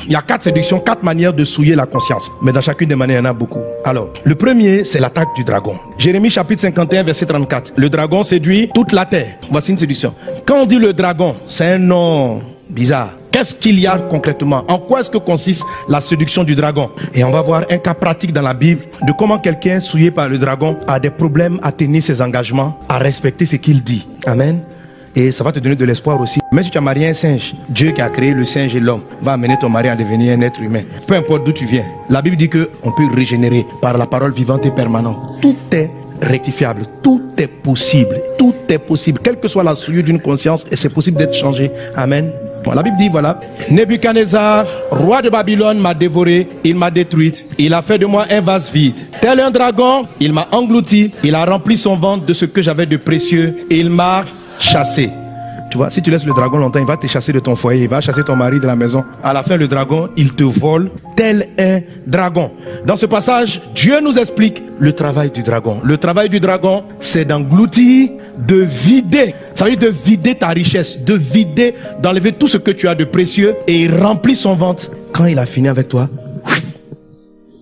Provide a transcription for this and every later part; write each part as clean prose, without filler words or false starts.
Il y a 4 séductions, 4 manières de souiller la conscience. Mais dans chacune des manières, il y en a beaucoup. Alors, le premier, c'est l'attaque du dragon. Jérémie chapitre 51, verset 34. Le dragon séduit toute la terre. Voici une séduction. Quand on dit le dragon, c'est un nom bizarre. Qu'est-ce qu'il y a concrètement? En quoi est-ce que consiste la séduction du dragon? Et on va voir un cas pratique dans la Bible de comment quelqu'un souillé par le dragon a des problèmes à tenir ses engagements, à respecter ce qu'il dit. Amen. Et ça va te donner de l'espoir aussi. Même si tu as marié un singe, Dieu qui a créé le singe et l'homme va amener ton mari à devenir un être humain. Peu importe d'où tu viens. La Bible dit qu'on peut régénérer par la parole vivante et permanente. Tout est rectifiable, tout est possible. Tout est possible. Quelle que soit la souillure d'une conscience, et c'est possible d'être changé. Amen. Bon, la Bible dit voilà, Nebuchadnezzar, roi de Babylone, m'a dévoré, il m'a détruite, il a fait de moi un vase vide. Tel un dragon, il m'a englouti, il a rempli son ventre de ce que j'avais de précieux, il m'a chassé. Tu vois, si tu laisses le dragon longtemps, il va te chasser de ton foyer, il va chasser ton mari de la maison. À la fin, le dragon, il te vole tel un dragon. Dans ce passage, Dieu nous explique le travail du dragon. Le travail du dragon, c'est d'engloutir, de vider. Ça veut dire de vider ta richesse, de vider, d'enlever tout ce que tu as de précieux, et il remplit son ventre. Quand il a fini avec toi,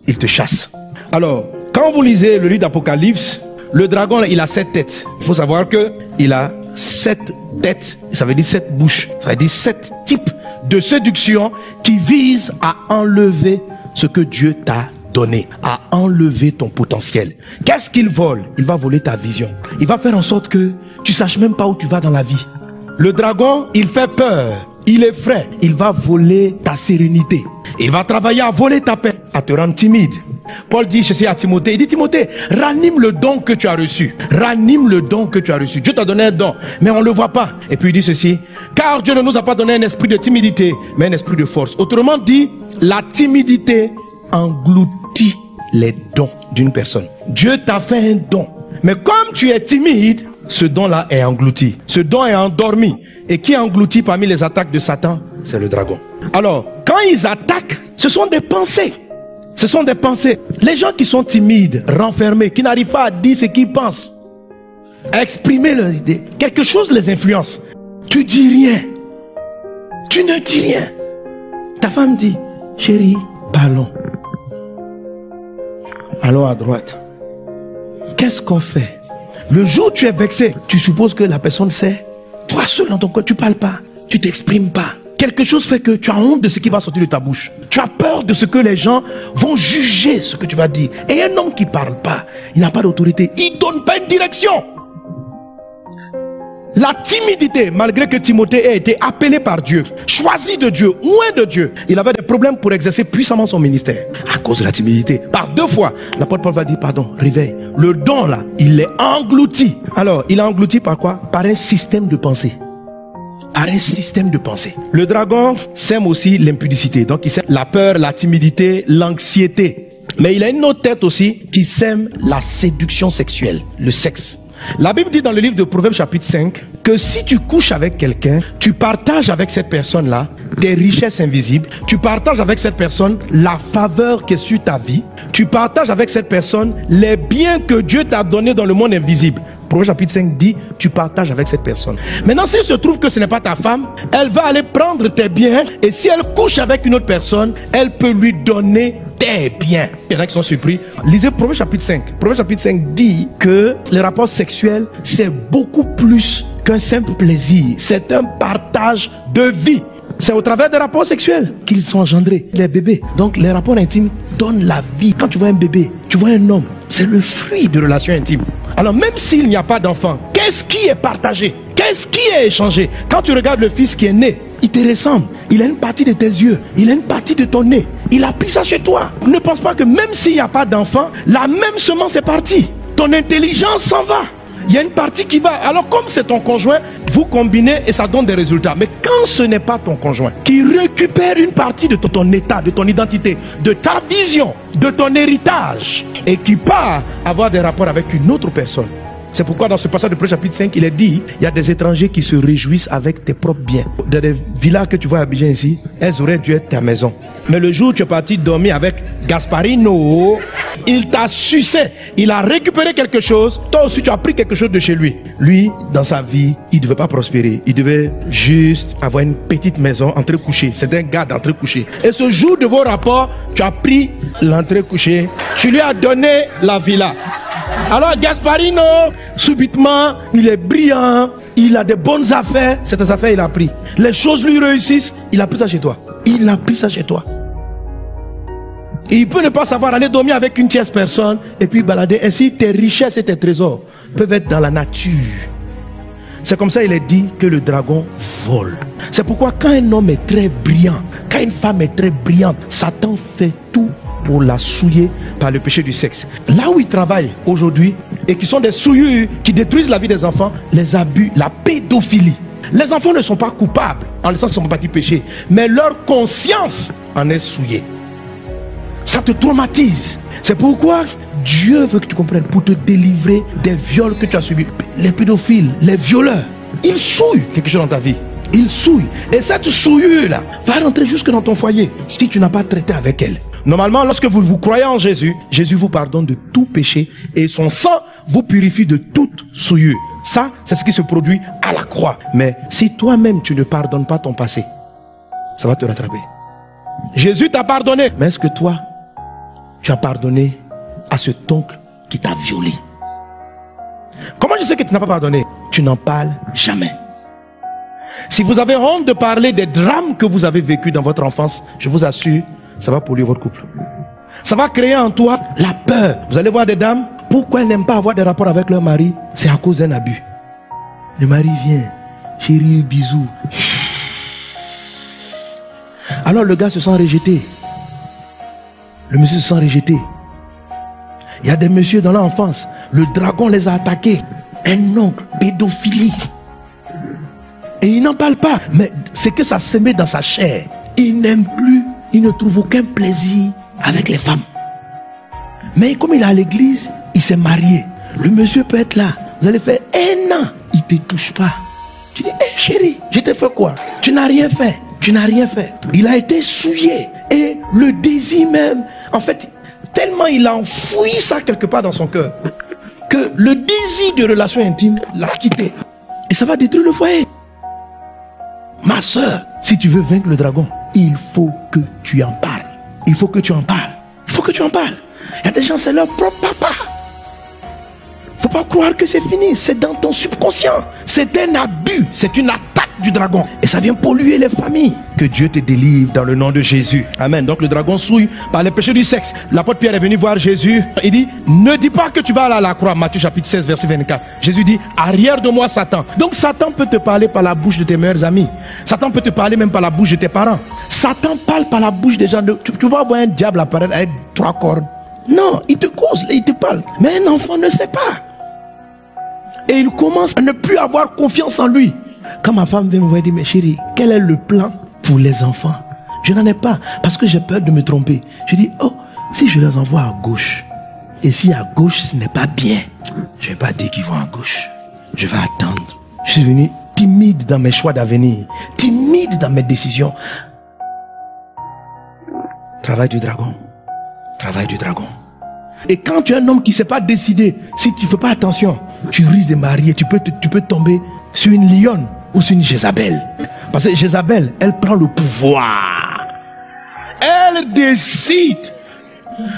il te chasse. Alors, quand vous lisez le livre d'Apocalypse, le dragon, il a 7 têtes. Il faut savoir que il a 7 têtes, ça veut dire 7 bouches, ça veut dire 7 types de séduction qui visent à enlever ce que Dieu t'a donné, à enlever ton potentiel. Qu'est-ce qu'il vole? Il va voler ta vision. Il va faire en sorte que tu saches même pas où tu vas dans la vie. Le dragon, il fait peur, il effraie, il va voler ta sérénité. Il va travailler à voler ta paix, à te rendre timide. Paul dit ceci à Timothée, il dit Timothée, ranime le don que tu as reçu. Ranime le don que tu as reçu. Dieu t'a donné un don, mais on ne le voit pas. Et puis il dit ceci, car Dieu ne nous a pas donné un esprit de timidité, mais un esprit de force. Autrement dit, la timidité engloutit les dons d'une personne. Dieu t'a fait un don, mais comme tu es timide, ce don-là est englouti. Ce don est endormi. Et qui est englouti parmi les attaques de Satan? C'est le dragon. Alors, quand ils attaquent, ce sont des pensées. Ce sont des pensées. Les gens qui sont timides, renfermés, qui n'arrivent pas à dire ce qu'ils pensent, à exprimer leurs idées, quelque chose les influence. Tu dis rien. Tu ne dis rien. Ta femme dit, chérie, parlons. Allons à droite. Qu'est-ce qu'on fait? Le jour où tu es vexé, tu supposes que la personne sait. Toi seul dans ton corps, tu ne parles pas. Tu t'exprimes pas. Quelque chose fait que tu as honte de ce qui va sortir de ta bouche. Tu as peur de ce que les gens vont juger ce que tu vas dire. Et un homme qui ne parle pas, il n'a pas d'autorité. Il ne donne pas une direction. La timidité, malgré que Timothée ait été appelé par Dieu, choisi de Dieu, loin de Dieu, il avait des problèmes pour exercer puissamment son ministère. À cause de la timidité. Par 2 fois, l'apôtre Paul va dire, pardon, réveille. Le don là, il est englouti. Alors, il est englouti par quoi? Par un système de pensée. Par un système de pensée. Le dragon sème aussi l'impudicité. Donc il sème la peur, la timidité, l'anxiété. Mais il a une autre tête aussi qui sème la séduction sexuelle, le sexe. La Bible dit dans le livre de Proverbes chapitre 5 que si tu couches avec quelqu'un, tu partages avec cette personne-là des richesses invisibles. Tu partages avec cette personne la faveur qui est sur ta vie. Tu partages avec cette personne les biens que Dieu t'a donnés dans le monde invisible. Proverbe chapitre 5 dit, tu partages avec cette personne. Maintenant, s'il se trouve que ce n'est pas ta femme, elle va aller prendre tes biens. Et si elle couche avec une autre personne, elle peut lui donner tes biens. Il y en a qui sont surpris. Lisez Proverbe chapitre 5. Proverbe chapitre 5 dit que les rapports sexuels, c'est beaucoup plus qu'un simple plaisir. C'est un partage de vie. C'est au travers des rapports sexuels qu'ils sont engendrés, les bébés. Donc les rapports intimes donnent la vie. Quand tu vois un bébé, tu vois un homme, c'est le fruit de relations intimes. Alors même s'il n'y a pas d'enfant, qu'est-ce qui est partagé? Qu'est-ce qui est échangé? Quand tu regardes le fils qui est né, il te ressemble. Il a une partie de tes yeux, il a une partie de ton nez. Il a pris ça chez toi. Ne pense pas que même s'il n'y a pas d'enfant, la même semence est partie. Ton intelligence s'en va. Il y a une partie qui va. Alors comme c'est ton conjoint, vous combinez et ça donne des résultats. Mais quand ce n'est pas ton conjoint qui récupère une partie de ton état, de ton identité, de ta vision, de ton héritage, et qui part avoir des rapports avec une autre personne. C'est pourquoi dans ce passage de Proverbe chapitre 5, il est dit, il y a des étrangers qui se réjouissent avec tes propres biens. Dans des villas que tu vois à Abidjan ici, elles auraient dû être ta maison. Mais le jour où tu es parti dormir avec Gasparino, Il t'a sucé. Il a récupéré quelque chose. Toi aussi, tu as pris quelque chose de chez lui. Lui, dans sa vie, il ne devait pas prospérer. Il devait juste avoir une petite maison entre-couchée. C'est un gars d'entre-couché. Et ce jour de vos rapports, tu as pris l'entre-couché. Tu lui as donné la villa. Alors Gasparino, subitement, il est brillant. Il a des bonnes affaires. Ces affaires, il a pris. Les choses lui réussissent. Il a pris ça chez toi. Il a pris ça chez toi. Il peut ne pas savoir aller dormir avec une tierce personne et puis balader. Ainsi, tes richesses et tes trésors peuvent être dans la nature. C'est comme ça il est dit que le dragon vole. C'est pourquoi quand un homme est très brillant, quand une femme est très brillante, Satan fait tout pour la souiller par le péché du sexe. Là où ils travaillent aujourd'hui et qui sont des souillures qui détruisent la vie des enfants, les abus, la pédophilie. Les enfants ne sont pas coupables en le sens qu'ils ne sont pas du péché, mais leur conscience en est souillée. Ça te traumatise. C'est pourquoi Dieu veut que tu comprennes, pour te délivrer des viols que tu as subis. Les pédophiles, les violeurs, ils souillent quelque chose dans ta vie. Ils souillent. Et cette souillure-là va rentrer jusque dans ton foyer si tu n'as pas traité avec elle. Normalement, lorsque vous croyez en Jésus, Jésus vous pardonne de tout péché et son sang vous purifie de toute souillure. Ça, c'est ce qui se produit à la croix. Mais si toi-même tu ne pardonnes pas ton passé, ça va te rattraper. Jésus t'a pardonné. Mais est-ce que toi, tu as pardonné à cet oncle qui t'a violé? Comment je sais que tu n'as pas pardonné? Tu n'en parles jamais. Si vous avez honte de parler des drames que vous avez vécus dans votre enfance, je vous assure, ça va polluer votre couple. Ça va créer en toi la peur. Vous allez voir des dames, pourquoi elles n'aiment pas avoir des rapports avec leur mari? C'est à cause d'un abus. Le mari vient, chérie, bisous. Alors le gars se sent rejeté. Le monsieur se sent rejeté. Il y a des messieurs dans l'enfance, le dragon les a attaqués. Un oncle pédophilique. Et il n'en parle pas. Mais c'est que ça se met dans sa chair. Il n'aime plus, il ne trouve aucun plaisir avec les femmes. Mais comme il est à l'église, il s'est marié. Le monsieur peut être là. Vous allez faire un an, il ne te touche pas. Tu dis, hey, chérie, je t'ai fait quoi? Tu n'as rien fait. Tu n'as rien fait. Il a été souillé. Et le désir même, en fait, tellement il a enfoui ça quelque part dans son cœur, que le désir de relation intime l'a quitté. Et ça va détruire le foyer. Ma soeur, si tu veux vaincre le dragon, il faut que tu en parles. Il faut que tu en parles. Il faut que tu en parles. Il y a des gens, c'est leur propre papa. Faut pas croire que c'est fini. C'est dans ton subconscient. C'est un abus. C'est une attaque du dragon. Et ça vient polluer les familles. Que Dieu te délivre dans le nom de Jésus. Amen. Donc le dragon souille par les péchés du sexe. L'apôtre Pierre est venu voir Jésus. Il dit, ne dis pas que tu vas aller à la croix. Matthieu chapitre 16 verset 24. Jésus dit, arrière de moi Satan. Donc Satan peut te parler par la bouche de tes meilleurs amis. Satan peut te parler même par la bouche de tes parents. Satan parle par la bouche des gens. Tu vas voir un diable apparaître avec 3 cornes. Non, il te cause, il te parle. Mais un enfant ne sait pas. Et il commence à ne plus avoir confiance en lui. Quand ma femme vient me voir et dit, mais chérie, quel est le plan pour les enfants? Je n'en ai pas, parce que j'ai peur de me tromper. Je dis, oh, si je les envoie à gauche, et si à gauche ce n'est pas bien, je ne vais pas dire qu'ils vont à gauche. Je vais attendre. Je suis devenu timide dans mes choix d'avenir, timide dans mes décisions. Travail du dragon. Travail du dragon. Et quand tu es un homme qui ne s'est pas décidé, si tu ne fais pas attention, tu risques de marier, tu peux tomber sur une lionne ou sur une Jézabel. Parce que Jézabel, elle prend le pouvoir. Elle décide.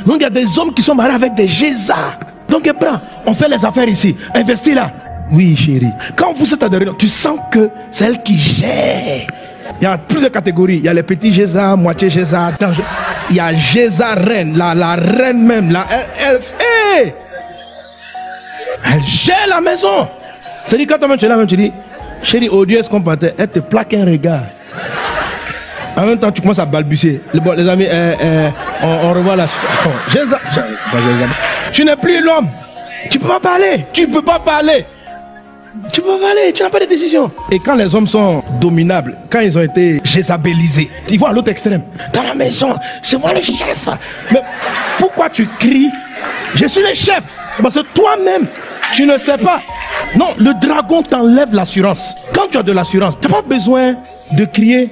Donc il y a des hommes qui sont mariés avec des Jézas. Donc elle prend, on fait les affaires ici, investis là. Oui chérie. Quand vous êtes à derrière, tu sens que c'est elle qui gère. Il y a plusieurs catégories. Il y a les petits Jézas, moitié Jézas. Il y a Jézas reine, la reine même. Elle gère la maison. C'est-à-dire quand toi-même tu es là, tu dis, chérie, au Dieu est-ce qu'on partait? Elle te plaque un regard. En même temps, tu commences à balbutier. Bon, les amis, on revoit la suite. Tu n'es plus l'homme. Tu ne peux pas parler. Tu ne peux pas parler. Tu peux pas parler, tu n'as pas de décision. Et quand les hommes sont dominables, quand ils ont été jézabélisés, ils vont à l'autre extrême. Dans la maison, c'est moi le chef. Mais pourquoi tu cries? Je suis le chef. C'est parce que toi-même, tu ne sais pas. Non, le dragon t'enlève l'assurance. Quand tu as de l'assurance, tu n'as pas besoin de crier.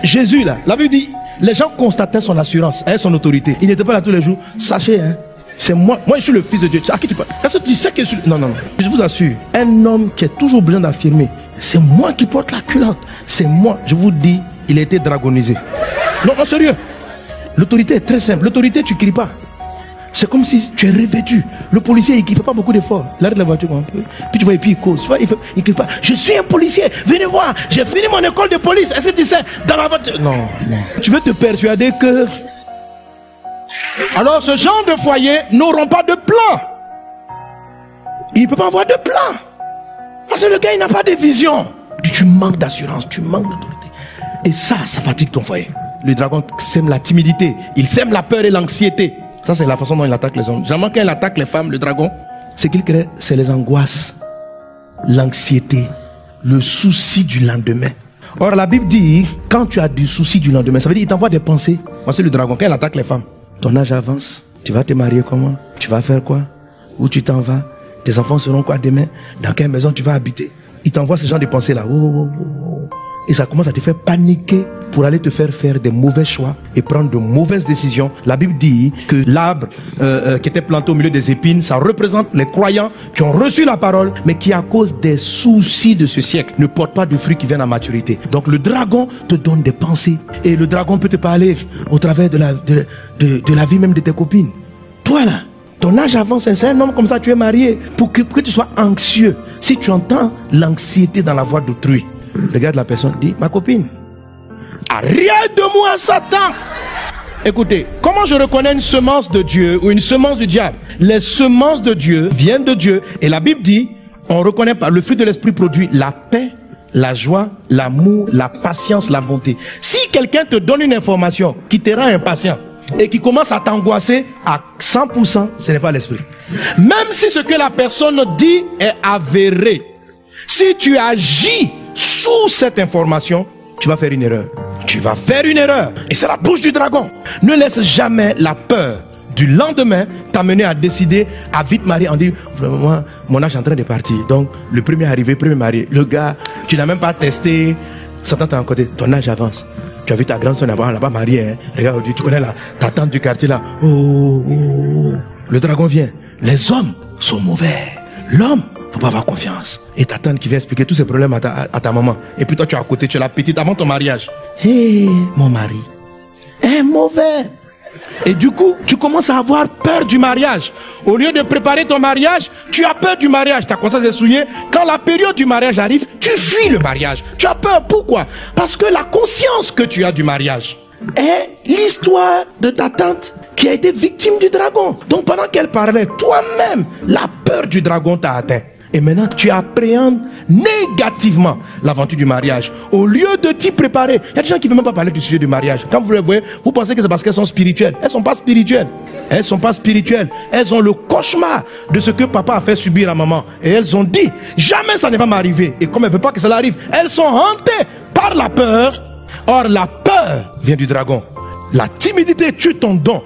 Jésus là, la Bible dit, les gens constataient son assurance et son autorité. Il n'était pas là tous les jours. Sachez, hein, C'est moi. Moi, je suis le fils de Dieu. À qui tu parles? Est-ce que tu sais que je suis... Non, non, non. Je vous assure, un homme qui est toujours besoin d'affirmer, c'est moi qui porte la culotte. C'est moi. Je vous dis, il a été dragonisé. Non, en sérieux. L'autorité est très simple. L'autorité, tu ne cries pas. C'est comme si tu es revêtu. Le policier, il ne fait pas beaucoup d'efforts. Il arrête la voiture un peu. Puis tu vois, et puis il cause. Il ne crie pas. Je suis un policier. Venez voir. J'ai fini mon école de police. Est-ce que tu sais? Dans la voiture. Non, non. Tu veux te persuader que... Alors, ce genre de foyer n'auront pas de plan. Il ne peut pas avoir de plan. Parce que le gars, il n'a pas de vision. Tu manques d'assurance. Tu manques d'autorité. Et ça fatigue ton foyer. Le dragon sème la timidité. Il sème la peur et l'anxiété. Ça, c'est la façon dont il attaque les hommes. Généralement, quand il attaque les femmes, le dragon, ce qu'il crée, c'est les angoisses, l'anxiété, le souci du lendemain. Or, la Bible dit, quand tu as du souci du lendemain, ça veut dire qu'il t'envoie des pensées. Moi, c'est le dragon, quand il attaque les femmes. Ton âge avance, tu vas te marier comment? Tu vas faire quoi? Où tu t'en vas? Tes enfants seront quoi demain? Dans quelle maison tu vas habiter? Il t'envoie ce genre de pensées-là. Et ça commence à te faire paniquer pour aller te faire des mauvais choix et prendre de mauvaises décisions. La Bible dit que l'arbre qui était planté au milieu des épines, ça représente les croyants qui ont reçu la parole, mais qui à cause des soucis de ce siècle ne portent pas de fruits qui viennent à maturité. Donc le dragon te donne des pensées. Et le dragon peut te parler au travers de la vie même de tes copines. Toi là, ton âge avance, c'est un homme comme ça, tu es marié, pour que tu sois anxieux. Si tu entends l'anxiété dans la voix d'autrui, regarde la personne, dit, ma copine, arrête de moi, Satan. Écoutez, comment je reconnais une semence de Dieu ou une semence du diable? Les semences de Dieu viennent de Dieu. Et la Bible dit, on reconnaît par le fruit de l'esprit produit la paix, la joie, l'amour, la patience, la bonté. Si quelqu'un te donne une information qui te rend impatient et qui commence à t'angoisser à 100%, ce n'est pas l'esprit. Même si ce que la personne dit est avéré, si tu agis sous cette information, tu vas faire une erreur. Tu vas faire une erreur. Et c'est la bouche du dragon. Ne laisse jamais la peur du lendemain t'amener à décider à vite marier. On dit, vraiment, mon âge est en train de partir. Donc, le premier arrivé, premier marié. Le gars, tu n'as même pas testé. Satan t'a côté. Ton âge avance. Tu as vu ta grande soeur là-bas mariée. Hein? Regarde, tu connais ta tante du quartier là. Le dragon vient. Les hommes sont mauvais. L'homme, faut pas avoir confiance. Et ta tante qui vient expliquer tous ces problèmes à ta maman. Et puis toi, tu es à côté, tu es la petite avant ton mariage. Hé, mon mari est mauvais. Et du coup, tu commences à avoir peur du mariage. Au lieu de préparer ton mariage, tu as peur du mariage. Ta conscience est souillée. Quand la période du mariage arrive, tu fuis le mariage. Tu as peur. Pourquoi? Parce que la conscience que tu as du mariage est l'histoire de ta tante qui a été victime du dragon. Donc pendant qu'elle parlait, toi-même, la peur du dragon t'a atteint. Et maintenant, tu appréhendes négativement l'aventure du mariage. Au lieu de t'y préparer, il y a des gens qui ne veulent même pas parler du sujet du mariage. Quand vous les voyez, vous pensez que c'est parce qu'elles sont spirituelles. Elles ne sont pas spirituelles. Elles ne sont pas spirituelles. Elles ont le cauchemar de ce que papa a fait subir à maman. Et elles ont dit, jamais ça ne va m'arriver. Et comme elles ne veulent pas que ça arrive, elles sont hantées par la peur. Or, la peur vient du dragon. La timidité tue ton don,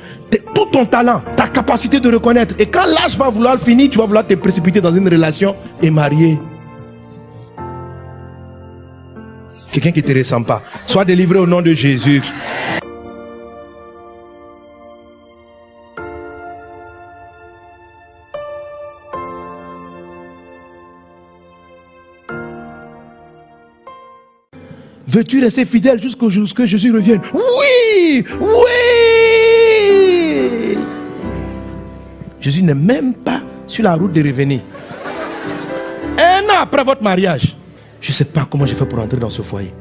tout ton talent, ta capacité de reconnaître. Et quand l'âge va vouloir finir, tu vas vouloir te précipiter dans une relation et marier quelqu'un qui ne te ressemble pas. Sois délivré au nom de Jésus. Veux-tu rester fidèle jusqu'au jour que Jésus revienne? Oui! Oui! Jésus n'est même pas sur la route de revenir. Un an après votre mariage, je ne sais pas comment j'ai fait pour entrer dans ce foyer.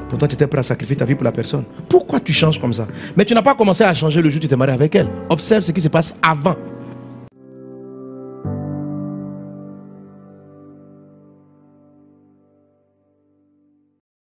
Pourtant, tu étais prêt à sacrifier ta vie pour la personne. Pourquoi tu changes comme ça? Mais tu n'as pas commencé à changer le jour où tu t'es marié avec elle. Observe ce qui se passe avant.